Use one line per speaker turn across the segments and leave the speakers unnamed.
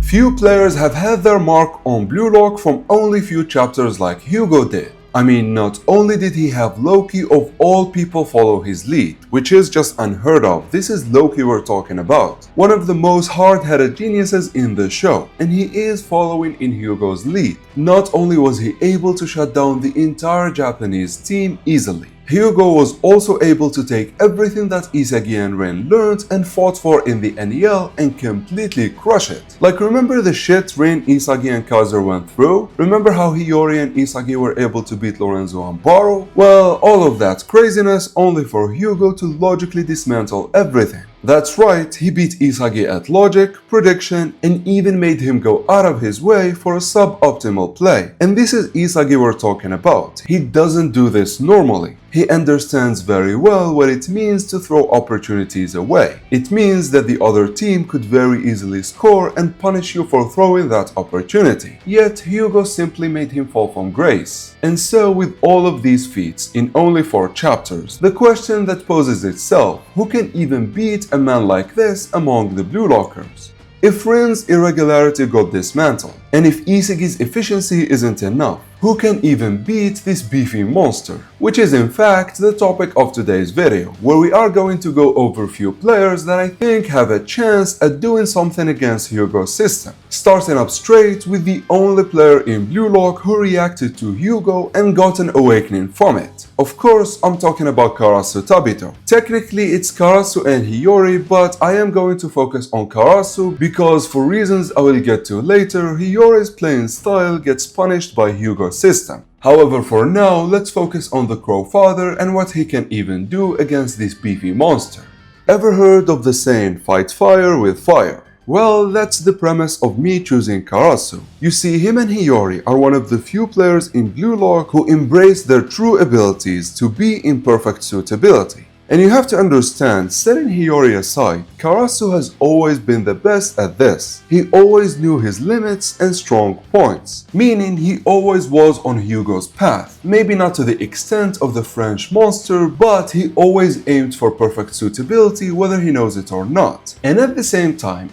Few players have had their mark on Blue Lock from only few chapters like Hugo did. I mean, not only did he have Loki of all people follow his lead, which is just unheard of. This is Loki we're talking about, one of the most hard-headed geniuses in the show, and he is following in Hugo's lead. Not only was he able to shut down the entire Japanese team easily, Hugo was also able to take everything that Isagi and Rin learned and fought for in the NEL and completely crush it. Like, remember the shit Rin, Isagi and Kaiser went through? Remember how Hiyori and Isagi were able to beat Lorenzo and Barou? Well, all of that craziness only for Hugo to logically dismantle everything. That's right, he beat Isagi at logic, prediction, and even made him go out of his way for a suboptimal play. And this is Isagi we're talking about. He doesn't do this normally. He understands very well what it means to throw opportunities away. It means that the other team could very easily score and punish you for throwing that opportunity. Yet Hugo simply made him fall from grace. And so with all of these feats in only 4 chapters, the question that poses itself, who can even beat a man like this among the Blue Lockers? If Rin's irregularity got dismantled, and if Isagi's efficiency isn't enough, who can even beat this beefy monster? Which is in fact the topic of today's video, where we are going to go over a few players that I think have a chance at doing something against Hugo's system. Starting up straight with the only player in Blue Lock who reacted to Hugo and got an awakening from it. Of course, I'm talking about Karasu Tabito. Technically it's Karasu and Hiyori, but I am going to focus on Karasu because for reasons I will get to later, Hiyori's playing style gets punished by Hugo's system. However, for now, let's focus on the Crow Father and what he can even do against this beefy monster. Ever heard of the saying, fight fire with fire? Well, that's the premise of me choosing Karasu. You see, him and Hiyori are one of the few players in Blue Lock who embrace their true abilities to be in perfect suitability. And you have to understand, setting Hiyori aside, Karasu has always been the best at this. He always knew his limits and strong points, meaning he always was on Hugo's path. Maybe not to the extent of the French monster, but he always aimed for perfect suitability whether he knows it or not. And at the same time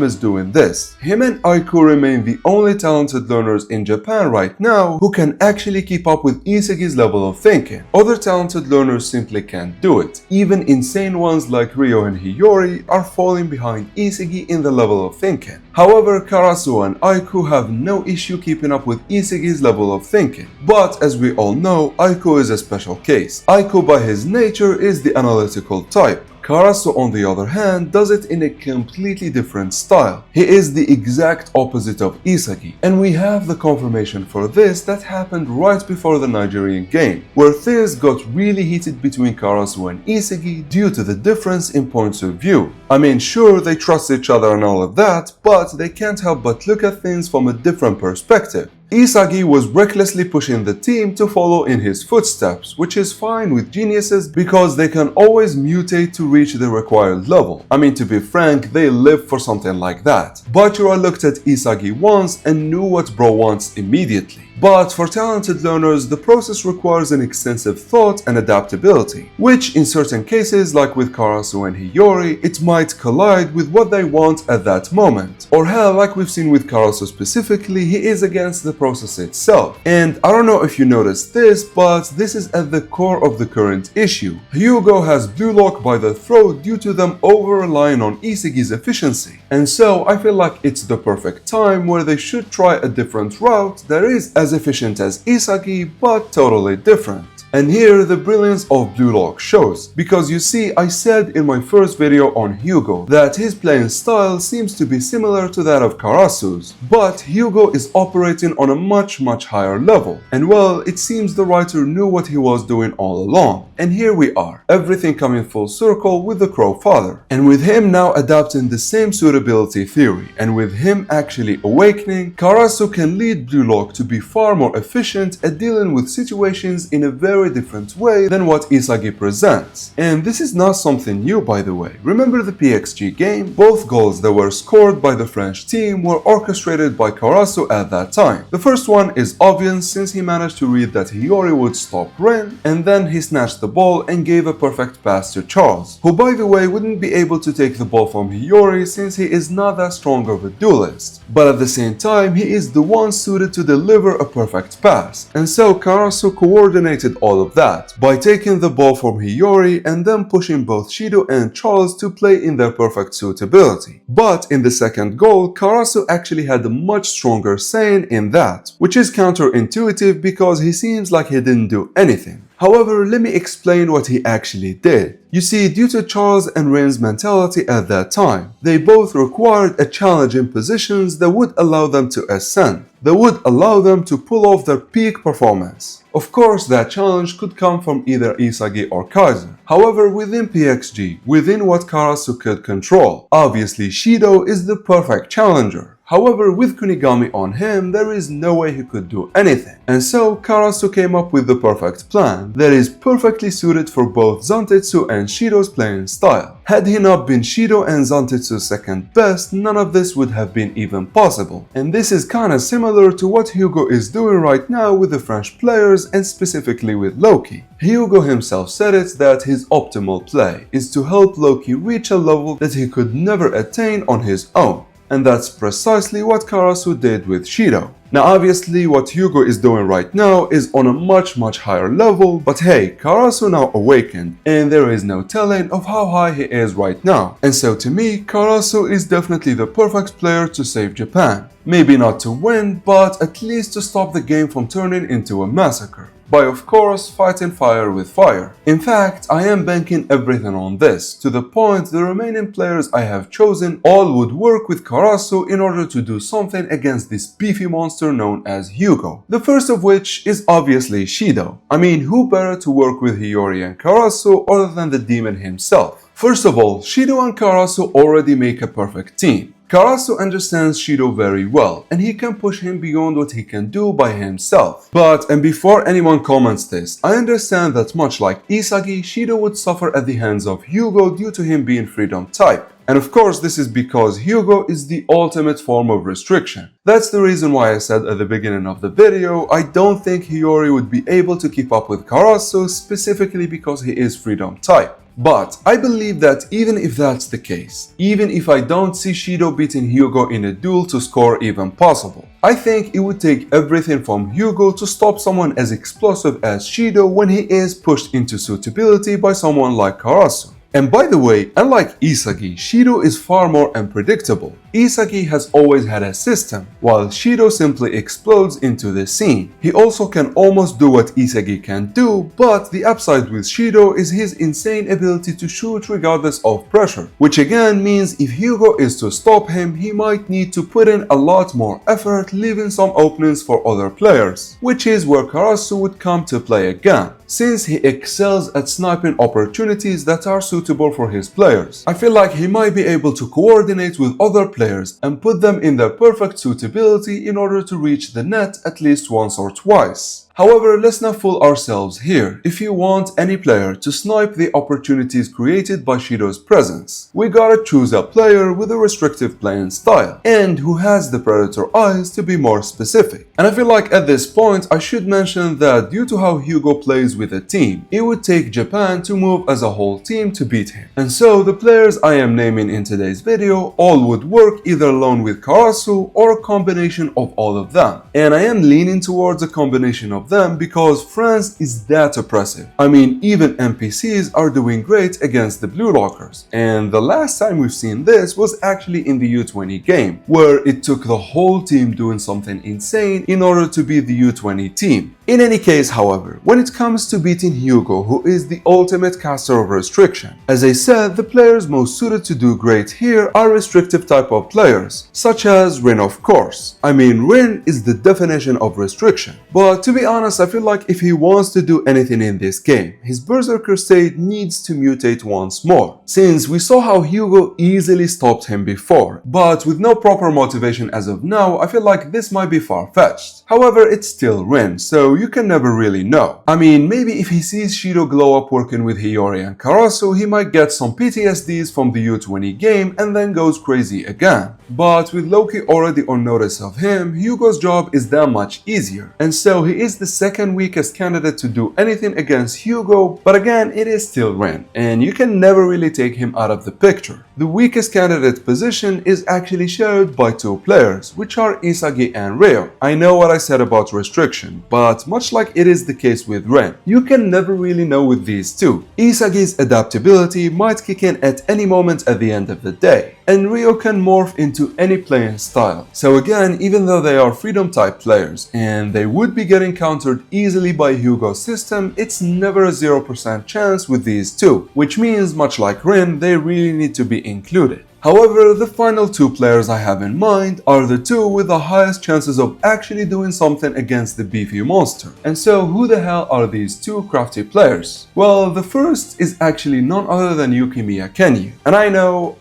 as doing this, him and Aiku remain the only talented learners in Japan right now who can actually keep up with Isagi's level of thinking. Other talented learners simply can't do it. Even insane ones like Ryo and Hiyori are falling behind Isagi in the level of thinking. However, Karasu and Aiku have no issue keeping up with Isagi's level of thinking. But as we all know, Aiku is a special case. Aiku by his nature is the analytical type. Karasu, on the other hand, does it in a completely different style. He is the exact opposite of Isagi, and we have the confirmation for this that happened right before the Nigerian game, where things got really heated between Karasu and Isagi due to the difference in points of view. I mean, sure, they trust each other and all of that, but they can't help but look at things from a different perspective. Isagi was recklessly pushing the team to follow in his footsteps, which is fine with geniuses because they can always mutate to reach the required level. I mean, to be frank, they live for something like that. Bachira looked at Isagi once and knew what bro wants immediately. But for talented learners, the process requires an extensive thought and adaptability, which in certain cases, like with Karasu and Hiyori, it might collide with what they want at that moment. Or hell, like we've seen with Karasu specifically, he is against the process itself. And I don't know if you noticed this, but this is at the core of the current issue. Hugo has Blue Lock by the throat due to them over-relying on Isagi's efficiency. And so I feel like it's the perfect time where they should try a different route that is as efficient as Isagi, but totally different. And here the brilliance of Blue Lock shows, because you see, I said in my first video on Hugo that his playing style seems to be similar to that of Karasu's, but Hugo is operating on a much higher level. And well, it seems the writer knew what he was doing all along. And here we are, everything coming full circle with the Crow Father. And with him now adapting the same suitability theory, and with him actually awakening, Karasu can lead Blue Lock to be far more efficient at dealing with situations in a very very different way than what Isagi presents. And this is not something new, by the way. Remember the PXG game? Both goals that were scored by the French team were orchestrated by Karasu at that time. The first one is obvious since he managed to read that Hiyori would stop Rin, and then he snatched the ball and gave a perfect pass to Charles, who by the way wouldn't be able to take the ball from Hiyori since he is not that strong of a duelist. But at the same time, he is the one suited to deliver a perfect pass, and so Karasu coordinated all of that by taking the ball from Hiyori and then pushing both Shido and Charles to play in their perfect suitability. But in the second goal, Karasu actually had a much stronger saying in that, which is counterintuitive because he seems like he didn't do anything. However, let me explain what he actually did. You see, due to Charles and Rin's mentality at that time, they both required a challenge in positions that would allow them to ascend, that would allow them to pull off their peak performance. Of course, that challenge could come from either Isagi or Kaiser. However, within PXG, within what Karasu could control, obviously Shido is the perfect challenger. However, with Kunigami on him, there is no way he could do anything. And so, Karasu came up with the perfect plan that is perfectly suited for both Zantetsu and Shido's playing style. Had he not been Shido and Zantetsu's second best, none of this would have been even possible. And this is kinda similar to what Hugo is doing right now with the French players and specifically with Loki. Hugo himself said it that his optimal play is to help Loki reach a level that he could never attain on his own. And that's precisely what Karasu did with Shido. Now obviously what Hugo is doing right now is on a much higher level, but hey, Karasu now awakened and there is no telling of how high he is right now. And so to me, Karasu is definitely the perfect player to save Japan. Maybe not to win, but at least to stop the game from turning into a massacre. By of course fighting fire with fire. In fact, I am banking everything on this, to the point the remaining players I have chosen all would work with Karasu in order to do something against this beefy monster known as Hugo. The first of which is obviously Shido. I mean, who better to work with Hiyori and Karasu other than the demon himself? First of all, Shido and Karasu already make a perfect team. Karasu understands Shido very well, and he can push him beyond what he can do by himself. But, and before anyone comments this, I understand that much like Isagi, Shido would suffer at the hands of Hugo due to him being freedom type. And of course this is because Hugo is the ultimate form of restriction. That's the reason why I said at the beginning of the video, I don't think Hiyori would be able to keep up with Karasu specifically because he is freedom type. But I believe that even if that's the case, even if I don't see Shido beating Hugo in a duel to score even possible, I think it would take everything from Hugo to stop someone as explosive as Shido when he is pushed into suitability by someone like Karasu. And by the way, unlike Isagi, Shido is far more unpredictable. Isagi has always had a system, while Shido simply explodes into the scene. He also can almost do what Isagi can do, but the upside with Shido is his insane ability to shoot regardless of pressure, which again means if Hugo is to stop him, he might need to put in a lot more effort, leaving some openings for other players, which is where Karasu would come to play again, since he excels at sniping opportunities that are suitable for his players. I feel like he might be able to coordinate with other players and put them in their perfect suitability in order to reach the net at least once or twice. However, let's not fool ourselves here. If you want any player to snipe the opportunities created by Shido's presence, we gotta choose a player with a restrictive playing style, and who has the predator eyes to be more specific. And I feel like at this point I should mention that due to how Hugo plays with a team, it would take Japan to move as a whole team to beat him. And so the players I am naming in today's video all would work either alone with Karasu or a combination of all of them. And I am leaning towards a combination of them because France is that oppressive. I mean, even NPCs are doing great against the Blue Lockers. And the last time we've seen this was actually in the U20 game, where it took the whole team doing something insane in order to beat the U20 team. In any case, however, when it comes to beating Hugo, who is the ultimate caster of restriction, as I said, the players most suited to do great here are restrictive type of players, such as Rin of course. I mean, Rin is the definition of restriction. But to be honest, I feel like if he wants to do anything in this game, his Berserker state needs to mutate once more, since we saw how Hugo easily stopped him before, but with no proper motivation as of now, I feel like this might be far-fetched. However, it's still Rin, so you can never really know. I mean, maybe if he sees Shido glow up working with Hiyori and Karasu, he might get some PTSDs from the U20 game and then goes crazy again. But with Loki already on notice of him, Hugo's job is that much easier, and so he is the second weakest candidate to do anything against Hugo, but again, it is still Rin, and you can never really take him out of the picture. The weakest candidate position is actually shared by two players, which are Isagi and Ryo. I know what I said about restriction, but much like it is the case with Ren, you can never really know with these two. Isagi's adaptability might kick in at any moment at the end of the day, and Ryo can morph into any playing style. So again, even though they are freedom type players, and they would be getting countered easily by Hugo's system, it's never a 0% chance with these two, which means much like Rin, they really need to be included. However, the final two players I have in mind are the two with the highest chances of actually doing something against the beefy monster. And so who the hell are these two crafty players? Well, the first is actually none other than Yukimiya Kenyu. And I know.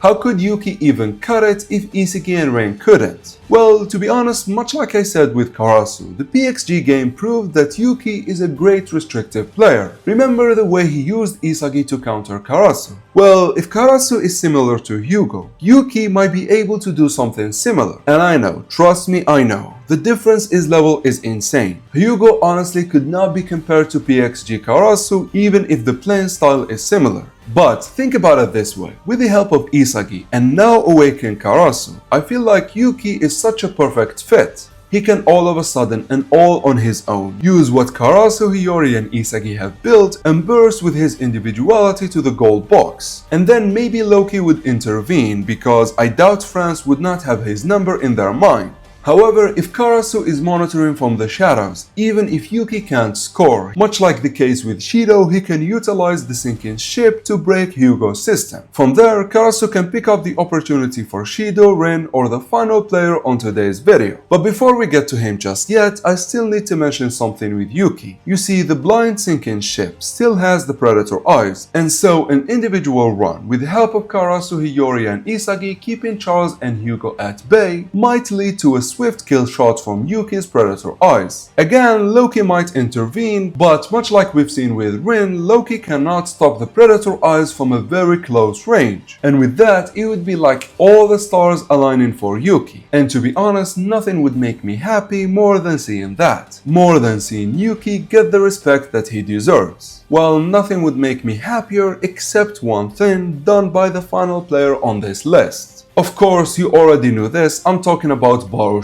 How could Yuki even cut it if Isagi and Rain couldn't? Well, to be honest, much like I said with Karasu, the PXG game proved that Yuki is a great restrictive player. Remember the way he used Isagi to counter Karasu? Well, if Karasu is similar to Hugo, Yuki might be able to do something similar. And I know, trust me, I know. The difference is level is insane. Hugo honestly could not be compared to PXG Karasu even if the playing style is similar. But think about it this way, with the help of Isagi and now awakened Karasu, I feel like Yuki is such a perfect fit. He can all of a sudden and all on his own use what Karasu, Hiyori and Isagi have built and burst with his individuality to the gold box. And then maybe Loki would intervene because I doubt France would not have his number in their mind. However, if Karasu is monitoring from the shadows, even if Yuki can't score, much like the case with Shido, he can utilize the sinking ship to break Hugo's system. From there, Karasu can pick up the opportunity for Shido, Rin, or the final player on today's video. But before we get to him just yet, I still need to mention something with Yuki. You see, the blind sinking ship still has the predator eyes, and so an individual run with the help of Karasu, Hiyori and Isagi keeping Charles and Hugo at bay might lead to a swift kill shot from Yuki's predator eyes. Again, Loki might intervene, but much like we've seen with Rin, Loki cannot stop the predator eyes from a very close range. And with that, it would be like all the stars aligning for Yuki. And to be honest, nothing would make me happy more than seeing that. More than seeing Yuki get the respect that he deserves. Well, nothing would make me happier except one thing done by the final player on this list. Of course, you already knew this, I'm talking about Barou,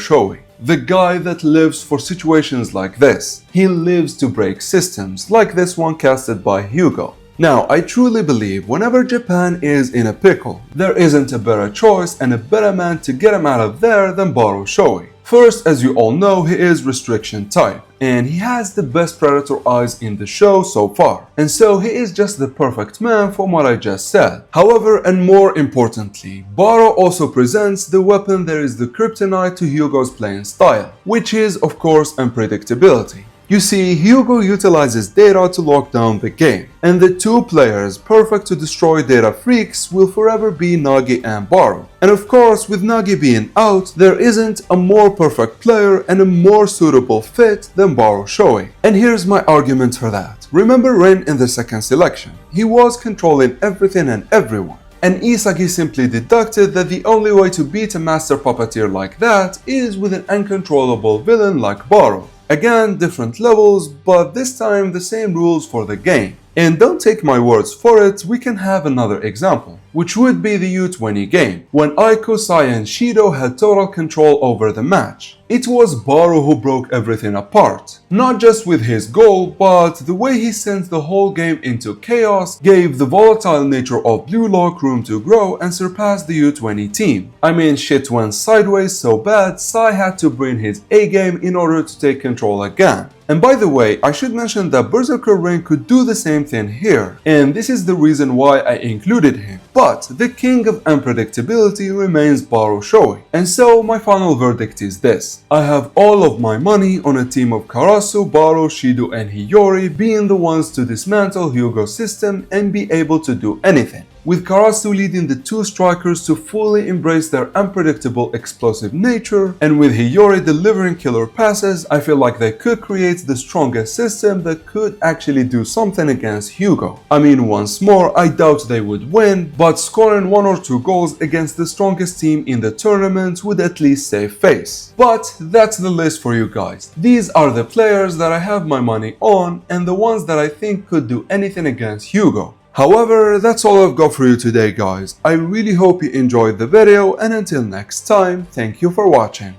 the guy that lives for situations like this. He lives to break systems, like this one casted by Hugo. Now, I truly believe whenever Japan is in a pickle, there isn't a better choice and a better man to get him out of there than Barou. First, as you all know, he is restriction type, and he has the best predator eyes in the show so far, and so he is just the perfect man from what I just said. However, and more importantly, Barou also presents the weapon that is the kryptonite to Hugo's playing style, which is of course unpredictability. You see, Hugo utilizes data to lock down the game, and the two players perfect to destroy data freaks will forever be Nagi and Barou. And of course, with Nagi being out, there isn't a more perfect player and a more suitable fit than Barou. And here's my argument for that. Remember Rin in the second selection? He was controlling everything and everyone. And Isagi simply deducted that the only way to beat a master puppeteer like that is with an uncontrollable villain like Barou. Again, different levels, but this time the same rules for the game. And don't take my words for it, we can have another example, which would be the U20 game, when Aiko, Sai and Shido had total control over the match. It was Barou who broke everything apart, not just with his goal, but the way he sent the whole game into chaos gave the volatile nature of Blue Lock room to grow and surpass the U20 team. I mean, shit went sideways so bad, Sai had to bring his A game in order to take control again. And by the way, I should mention that Berserker Rin could do the same thing here, and this is the reason why I included him. But But the king of unpredictability remains Barou Shoei. And so my final verdict is this. I have all of my money on a team of Karasu, Barou, Shido and Hiyori being the ones to dismantle Hugo's system and be able to do anything, with Karasu leading the two strikers to fully embrace their unpredictable explosive nature, and with Hiyori delivering killer passes. I feel like they could create the strongest system that could actually do something against Hugo. I mean, once more, I doubt they would win, but scoring 1 or 2 goals against the strongest team in the tournament would at least save face. But that's the list for you guys. These are the players that I have my money on and the ones that I think could do anything against Hugo. However, that's all I've got for you today, guys. I really hope you enjoyed the video, and until next time, thank you for watching.